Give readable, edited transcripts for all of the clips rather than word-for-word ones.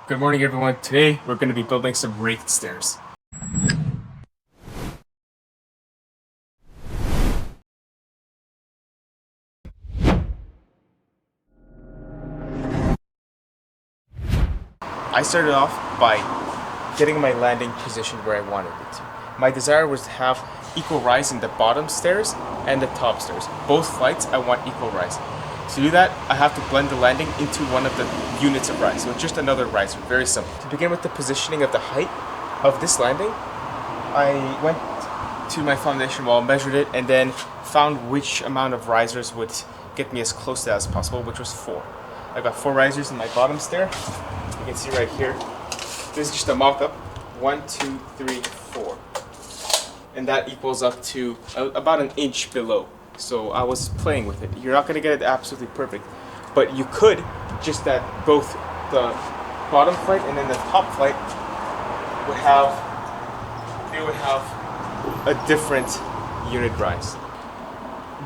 Good morning, everyone. Today we're going to be building some raked stairs. I started off by getting my landing position where I wanted it to. My desire was to have equal rise in the bottom stairs and the top stairs. Both flights I want equal rise. To do that, I have to blend the landing into one of the units of rise. So it's just another riser, very simple. To begin with the positioning of the height of this landing, I went to my foundation wall, measured it, and then found which amount of risers would get me as close to that as possible, which was 4. I got 4 risers in my bottom stair. You can see right here. This is just a mock-up. 1, 2, 3, 4. And that equals up to about an inch below. So I was playing with it. You're not going to get it absolutely perfect, but you could, just that both the bottom flight and then the top flight would have a different unit rise.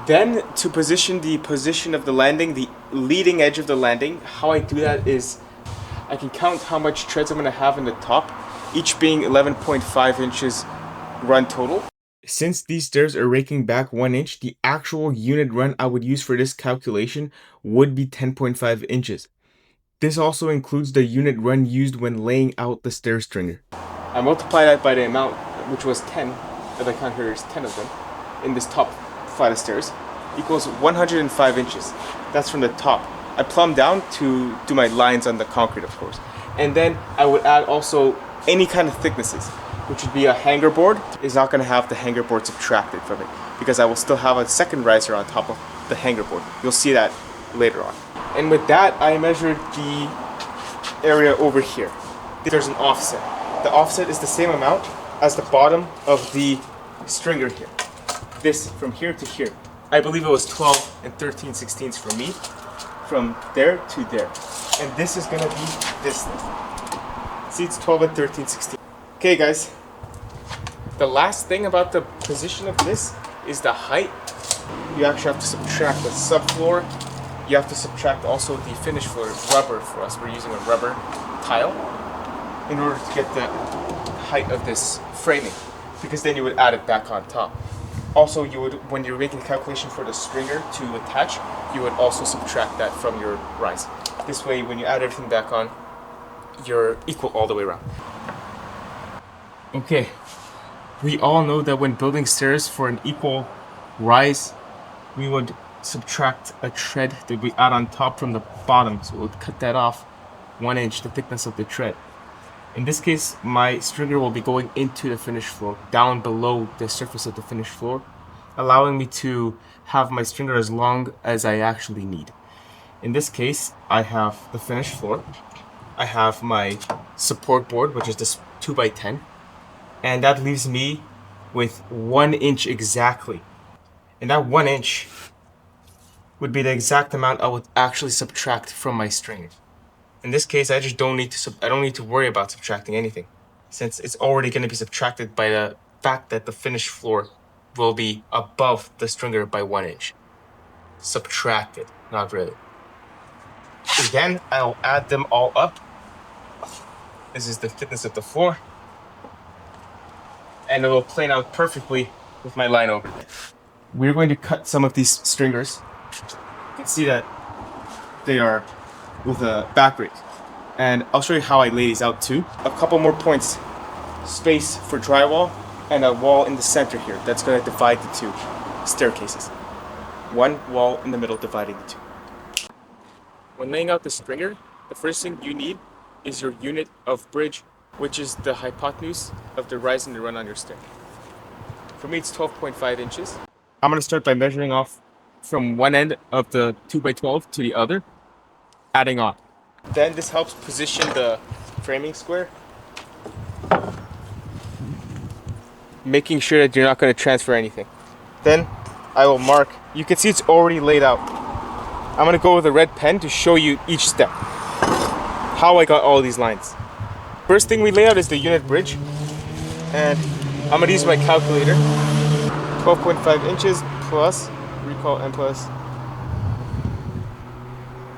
Then to position the position of the landing, the leading edge of the landing, how I do that is I can count how much treads I'm going to have in the top, each being 11.5 inches run total. Since these stairs are raking back 1 inch, the actual unit run I would use for this calculation would be 10.5 inches. This also includes the unit run used when laying out the stair stringer. I multiply that by the amount, which was 10, that I count here, there's 10 of them, in this top flight of stairs, equals 105 inches. That's from the top. I plumb down to do my lines on the concrete, of course. And then I would add also any kind of thicknesses, which would be a hanger board. Is not going to have the hanger board subtracted from it because I will still have a second riser on top of the hanger board. You'll see that later on. And with that, I measured the area over here. There's an offset. The offset is the same amount as the bottom of the stringer here. This from here to here. I believe it was 12 and 13/16 for me, from there to there. And this is going to be this thing. See, it's 12 and 13/16. Okay, guys. The last thing about the position of this is the height. You actually have to subtract the subfloor. You have to subtract also the finished floor, rubber for us. We're using a rubber tile in order to get the height of this framing, because then you would add it back on top. Also, you would, when you're making the calculation for the stringer to attach, you would also subtract that from your rise. This way, when you add everything back on, you're equal all the way around. Okay, we all know that when building stairs for an equal rise, we would subtract a tread that we add on top from the bottom. So we'll cut that off 1 inch, the thickness of the tread. In this case, my stringer will be going into the finished floor, down below the surface of the finished floor, allowing me to have my stringer as long as I actually need. In this case, I have the finished floor. I have my support board, which is this 2x10. And that leaves me with 1 inch exactly. And that 1 inch would be the exact amount I would actually subtract from my stringer. In this case, I just don't need to worry about subtracting anything, since it's already going to be subtracted by the fact that the finished floor will be above the stringer by 1 inch. Subtracted, not really. Again, I'll add them all up. This is the thickness of the floor. And it will plane out perfectly with my line over there. We're going to cut some of these stringers. You can see that they are with a back rake. And I'll show you how I lay these out too. A couple more points. Space for drywall and a wall in the center here. That's going to divide the two staircases. One wall in the middle dividing the two. When laying out the stringer, the first thing you need is your unit of bridge, which is the hypotenuse of the rise and the run on your stair. For me, it's 12.5 inches. I'm going to start by measuring off from one end of the 2x12 to the other, adding on. Then this helps position the framing square, making sure that you're not going to transfer anything. Then I will mark. You can see it's already laid out. I'm going to go with a red pen to show you each step, how I got all these lines. First thing we lay out is the unit bridge, and I'm going to use my calculator. 12.5 inches plus, recall n plus,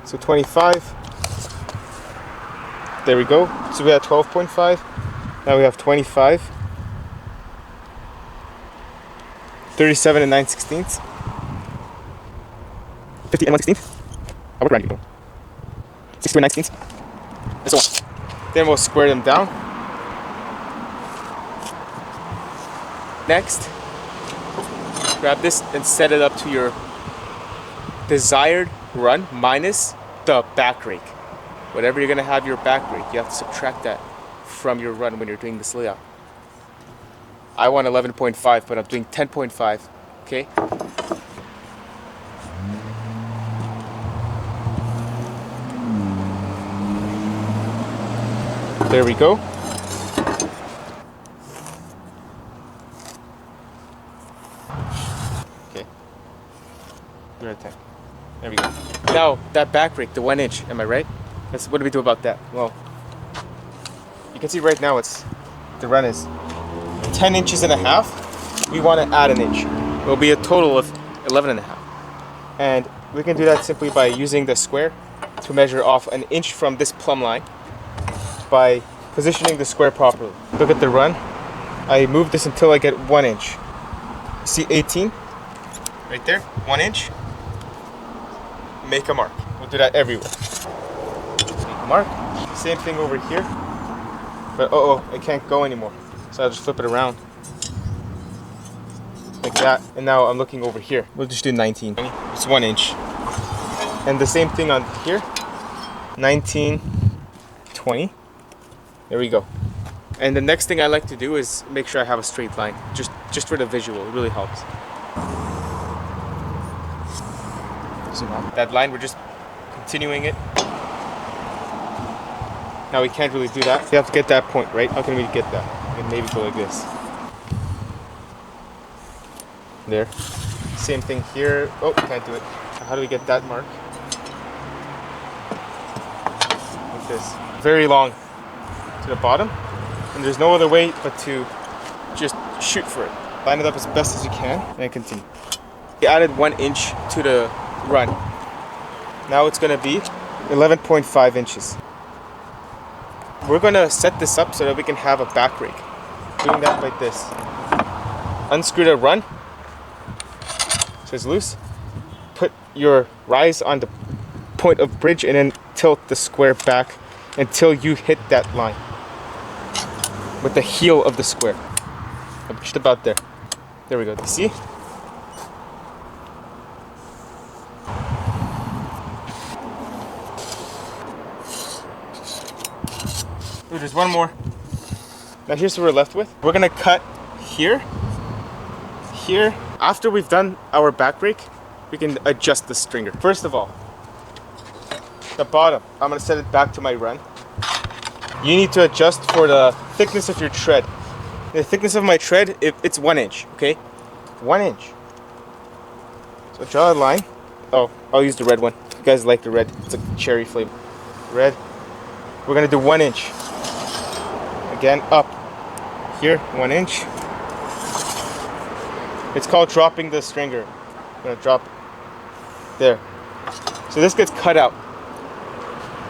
so 25 There we go. So we had 12.5. Now we have 25. 37 and 9/16. 50 and 1/16. I would round you. 62 and 9/16. And so on. Then we'll square them down. Next, grab this and set it up to your desired run minus the back rake. Whatever you're gonna have your back rake, you have to subtract that from your run when you're doing this layout. I want 11.5, but I'm doing 10.5, okay? There we go. Okay. You're at 10. There we go. Now, that back rake, the 1 inch, am I right? What do we do about that? Well, you can see right now the run is 10 inches and a half. We want to add an inch. It will be a total of 11 and a half. And we can do that simply by using the square to measure off an inch from this plumb line by positioning the square properly. Look at the run. I move this until I get 1 inch. See 18? Right there, 1 inch. Make a mark. We'll do that everywhere. Make a mark. Same thing over here. But it can't go anymore. So I'll just flip it around. Like that. And now I'm looking over here. We'll just do 19. It's 1 inch. And the same thing on here. 19, 20. There we go. And the next thing I like to do is make sure I have a straight line. Just for the visual. It really helps. That line, we're just continuing it. Now we can't really do that. You have to get that point, right? How can we get that? We can maybe go like this. There. Same thing here. Oh, can't do it. How do we get that mark? Like this. Very long to the bottom. And there's no other way but to just shoot for it. Line it up as best as you can and continue. We added 1 inch to the run. Now it's going to be 11.5 inches. We're going to set this up so that we can have a back rake. Doing that like this. Unscrew the run so it's loose. Put your rise on the point of bridge and then tilt the square back until you hit that line with the heel of the square. Just about there. There we go. You see? Ooh, there's one more. Now here's what we're left with. We're gonna cut here, here. After we've done our back rake, we can adjust the stringer. First of all, the bottom, I'm gonna set it back to my run. You need to adjust for the thickness of your tread. The thickness of my tread, it's 1 inch, okay? 1 inch. So draw a line. Oh, I'll use the red one. You guys like the red, it's a cherry flavor. Red. We're gonna do 1 inch. Again, up. Here, 1 inch. It's called dropping the stringer. I'm gonna drop it. There. So this gets cut out.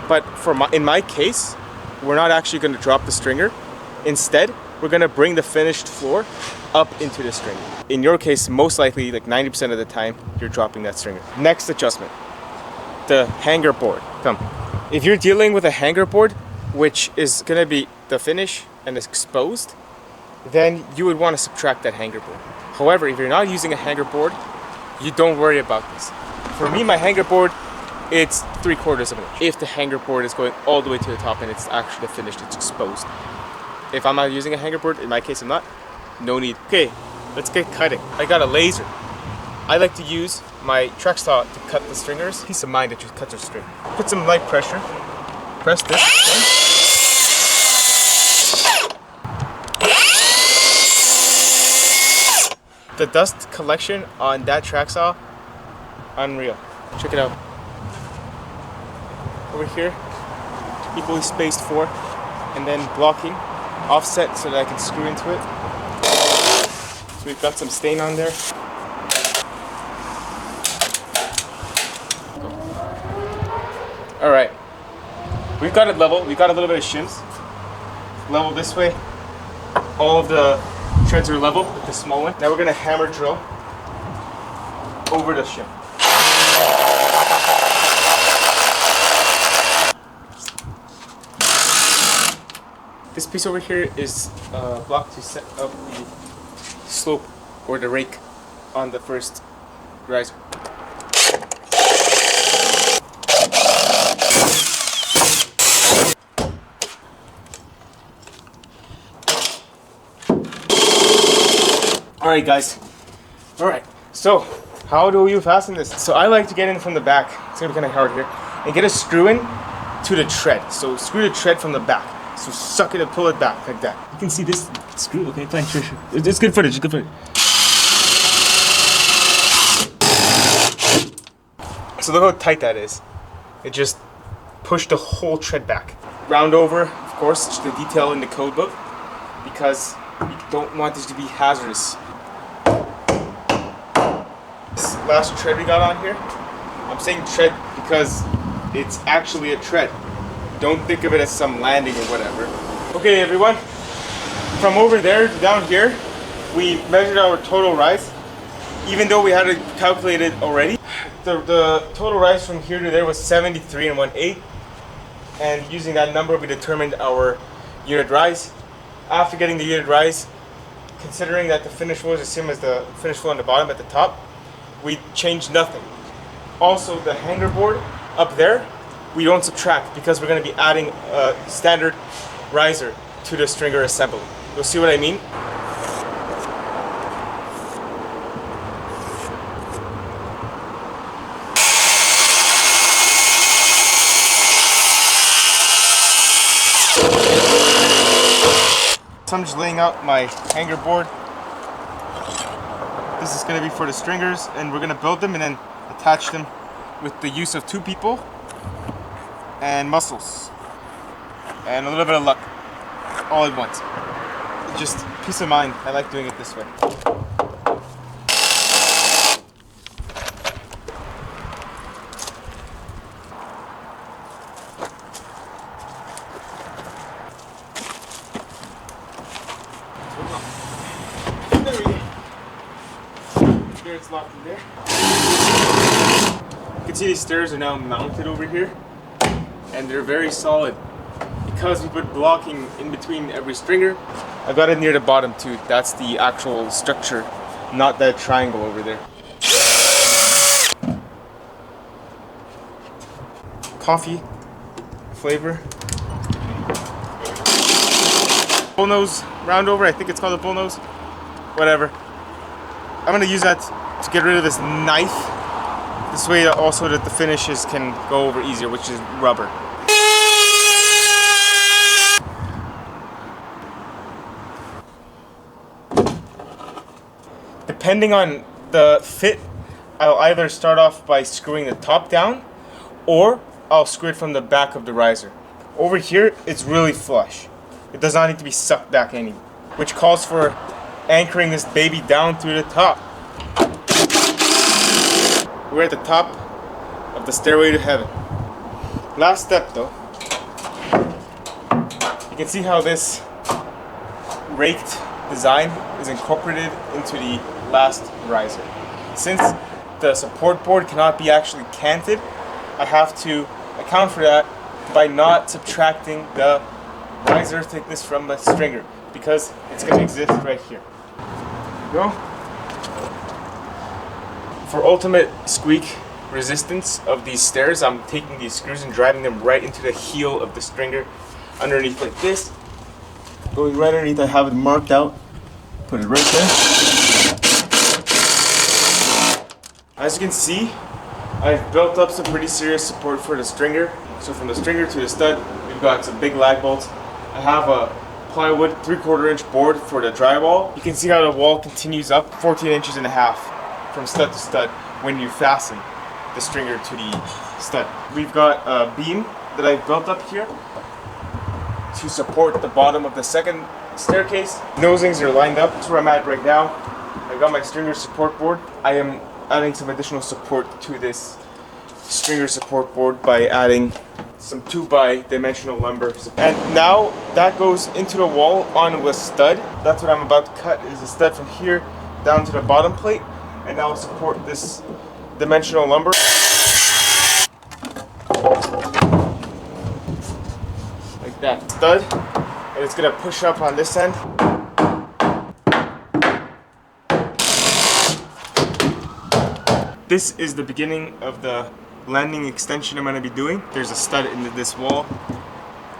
But in my case, we're not actually gonna drop the stringer. Instead, we're gonna bring the finished floor up into the stringer. In your case, most likely, like 90% of the time, you're dropping that stringer. Next adjustment, the hanger board. Come. If you're dealing with a hanger board, which is gonna be the finish and it's exposed, then you would want to subtract that hanger board. However, if you're not using a hanger board, you don't worry about this. For me, my hanger board, it's 3/4 of an inch. If the hanger board is going all the way to the top and it's actually finished, it's exposed. If I'm not using a hanger board, in my case I'm not, no need. Okay, let's get cutting. I got a laser. I like to use my track saw to cut the stringers. Peace of mind, it just cuts your string. Put some light pressure. Press this. The dust collection on that track saw, unreal. Check it out. Over here, equally spaced 4, and then blocking, offset so that I can screw into it. So we've got some stain on there. All right, we've we've got it level. We've got a little bit of shims. Level this way. All of the treads are level with the small one. Now we're gonna hammer drill over the shim. This piece over here is blocked to set up the slope or the rake on the first riser. Alright guys, alright, so how do you fasten this? So I like to get in from the back, it's gonna be kind of hard here, and get a screw in to the tread. So screw the tread from the back. So suck it and pull it back like that. You can see this screw, okay, fine, sure. It's good footage, it's good footage. So look how tight that is. It just pushed the whole tread back. Round over, of course, it's the detail in the code book, because we don't want this to be hazardous. This last tread we got on here, I'm saying tread because it's actually a tread. Don't think of it as some landing or whatever. Okay everyone, from over there to down here, we measured our total rise. Even though we had it calculated already, the total rise from here to there was 73 and 1/8. And using that number, we determined our unit rise. After getting the unit rise, considering that the finish floor is the same as the finish floor on the bottom at the top, we changed nothing. Also, the hanger board up there, we don't subtract because we're going to be adding a standard riser to the stringer assembly. You'll see what I mean? So I'm just laying out my hanger board. This is going to be for the stringers, and we're going to build them and then attach them with the use of 2 people and muscles and a little bit of luck all at once. Just peace of mind. I like doing it this way. There we go. There, it's locked in there. You can see these stairs are now mounted over here, and they're very solid because we put blocking in between every stringer. I've got it near the bottom too. That's the actual structure, not that triangle over there. Coffee flavor. Bullnose round over, I think it's called a bullnose. Whatever. I'm gonna use that to get rid of this knife. This way also that the finishes can go over easier, which is rubber. Depending on the fit, I'll either start off by screwing the top down, or I'll screw it from the back of the riser. Over here, it's really flush. It does not need to be sucked back any, which calls for anchoring this baby down through the top. We're at the top of the stairway to heaven. Last step though. You can see how this raked design is incorporated into the last riser. Since the support board cannot be actually canted, I have to account for that by not subtracting the riser thickness from the stringer, because it's going to exist right here. Go. For ultimate squeak resistance of these stairs, I'm taking these screws and driving them right into the heel of the stringer underneath like this. Going right underneath, I have it marked out. Put it right there. As you can see, I've built up some pretty serious support for the stringer. So from the stringer to the stud, we've got some big lag bolts. I have a plywood 3/4 inch board for the drywall. You can see how the wall continues up 14 inches and a half from stud to stud when you fasten the stringer to the stud. We've got a beam that I've built up here to support the bottom of the second staircase. Nosings are lined up. That's where I'm at right now. I've got my stringer support board. I am adding some additional support to this stringer support board by adding some 2x dimensional lumber. And now that goes into the wall on a stud. That's what I'm about to cut, is a stud from here down to the bottom plate, and that will support this dimensional lumber. Like that stud, and it's gonna push up on this end. This is the beginning of the landing extension I'm going to be doing. There's a stud into this wall.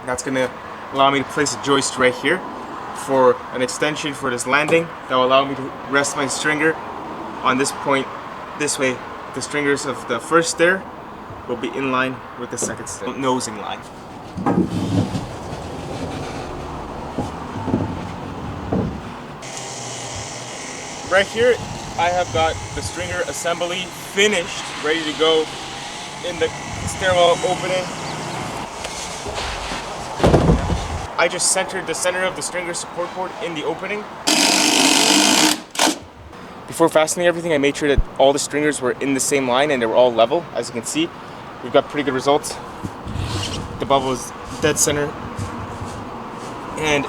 That's going to allow me to place a joist right here for an extension for this landing. That will allow me to rest my stringer on this point. This way, the stringers of the first stair will be in line with the second stair, nosing line. Right here, I have got the stringer assembly finished, ready to go in the stairwell opening. I just centered the center of the stringer support board in the opening. Before fastening everything, I made sure that all the stringers were in the same line and they were all level. As you can see, we've got pretty good results. The bubble is dead center. And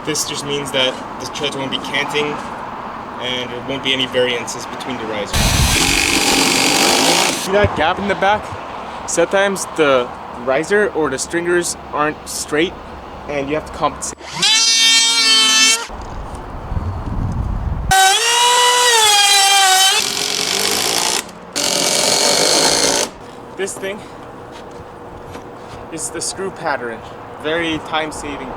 this just means that the treads won't be canting and there won't be any variances between the risers. See that gap in the back? Sometimes the riser or the stringers aren't straight and you have to compensate. This thing is the screw pattern. Very time-saving.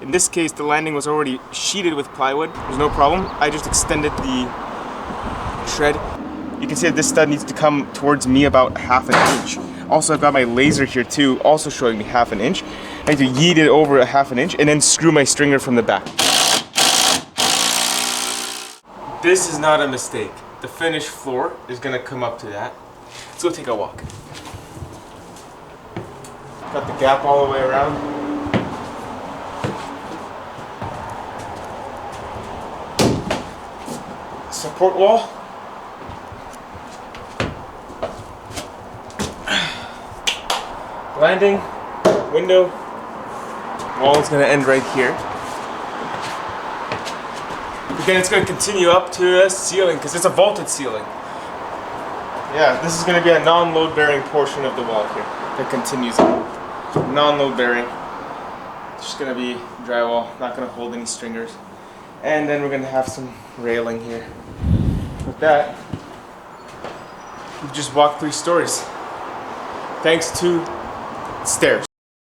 In this case, the landing was already sheeted with plywood. There's no problem. I just extended the tread. You can see that this stud needs to come towards me about ½ an inch. Also, I've got my laser here too, also showing me ½ an inch. I need to yeet it over ½ an inch and then screw my stringer from the back. This is not a mistake. The finished floor is gonna come up to that. Let's go take a walk. Got the gap all the way around. Support wall. Landing, window. Wall is going to end right here. Again, it's going to continue up to the ceiling because it's a vaulted ceiling. Yeah, this is going to be a non-load bearing portion of the wall here that continues up. Non-load bearing. It's just going to be drywall, not going to hold any stringers. And then we're going to have some railing here. With that, we've just walked 3 stories. Thanks to Stair.